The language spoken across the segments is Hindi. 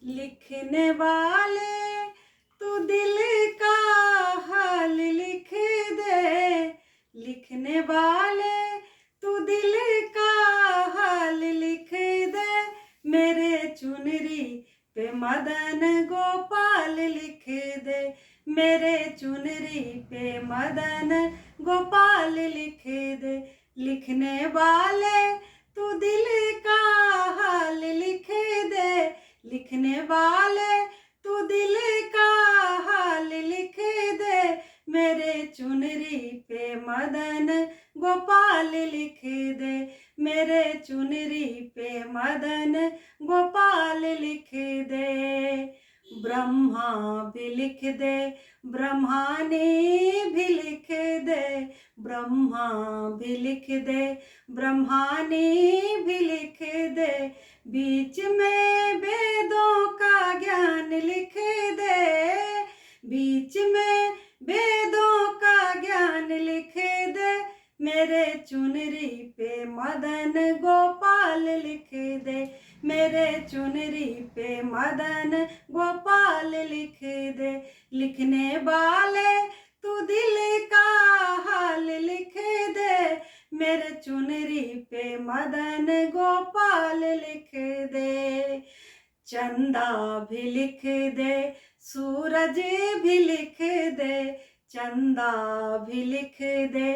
लिखने वाले तू दिल का हाल लिख दे, लिखने वाले तू दिल का हाल लिख दे, मेरे चुनरी पे मदन गोपाल लिख दे, मेरे चुनरी पे मदन गोपाल लिख दे। लिखने वाले तू दिल का हाल लिख दे, लिखने वाले तू दिल का हाल लिख दे, मेरे चुनरी पे मदन गोपाल लिख दे, मेरे चुनरी पे मदन गोपाल लिख दे। ब्रह्मा भी लिख दे, ब्रह्मानी भी लिख दे, ब्रह्मा भी लिख दे, ब्रह्मानी भी लिख दे, बीच में वेदों का ज्ञान लिख दे, बीच में वेदों का ज्ञान लिख दे, मेरे चुनरी पे मदन गोपाल लिख दे, मेरे चुनरी पे मदन गोपाल लिख दे। लिखने वाले तू दिल का हाल लिख दे, मेरे चुनरी पे मदन गोपाल लिख दे। चंदा भी लिख दे, सूरज भी लिख दे, चंदा भी लिख दे,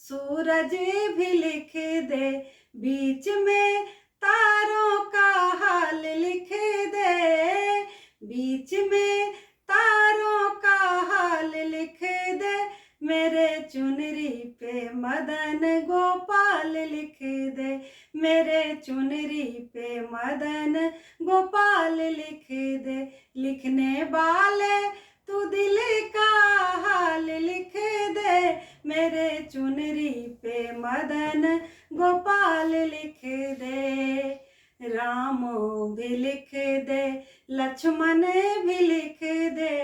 सूरज भी लिख दे, बीच में तारों का हाल लिख दे, बीच में तारों का हाल लिख दे, मेरे चुनरी पे मदन गोपाल लिख दे, मेरे चुनरी पे मदन गोपाल लिख दे। लिखने वाले तू दिल का हाल लिख दे, मेरे चुनरी पे मदन गोपाल लिख दे। राम भी लिख दे, लक्ष्मण भी लिख दे,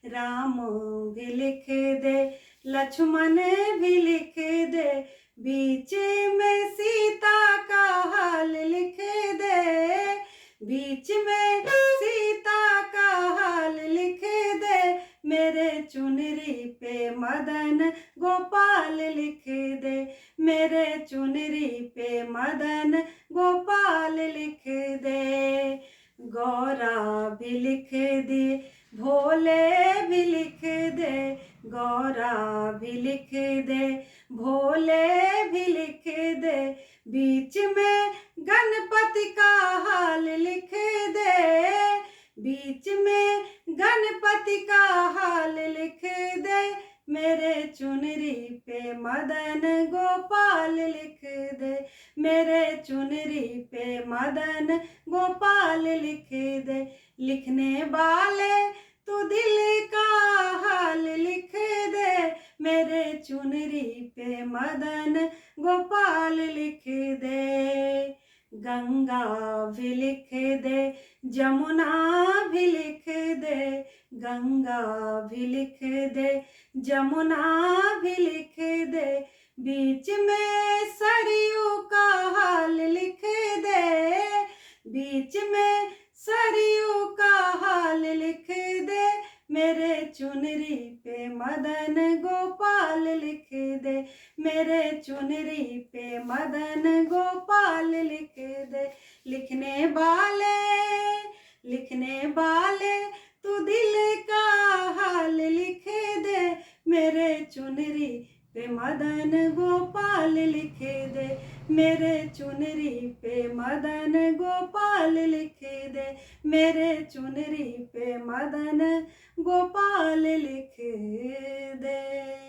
राम भी लिख दे, लक्ष्मण भी लिख दे, बीच में सीता का हाल लिख दे, बीच में सीता का हाल लिख दे, मेरे चुनरी पे मदन गोपाल लिख दे, मेरे चुनरी पे मदन गोपाल लिख दे। गौरा भी लिख दे, भोले भी लिख दे, गौरा भी लिख दे, भोले भी लिख दे, बीच में गणपति का हाल लिख दे, बीच में गणपति का हाल लिख दे, मेरे चुनरी पे मदन गोपाल लिख दे, मेरे चुनरी पे मदन गोपाल लिख दे। लिखने वाले तू दिल का हाल लिख दे, मेरे चुनरी पे मदन गोपाल लिख दे। गंगा भी लिख दे, जमुना भी लिख दे, गंगा भी लिख दे, जमुना भी लिख दे, बीच में सरयू का हाल लिख दे, बीच में सरयू का हाल लिख दे, मेरे चुनरी पे मदन गोपाल लिख दे, मेरे चुनरी पे मदन गोपाल लिख दे। लिखने वाले, लिखने वाले तू दिल का हाल लिख दे, मेरे चुनरी पे मदन गोपाल लिख दे, मेरे चुनरी पे मदन गोपाल लिख दे, मेरे चुनरी पे मदन गोपाल लिख दे।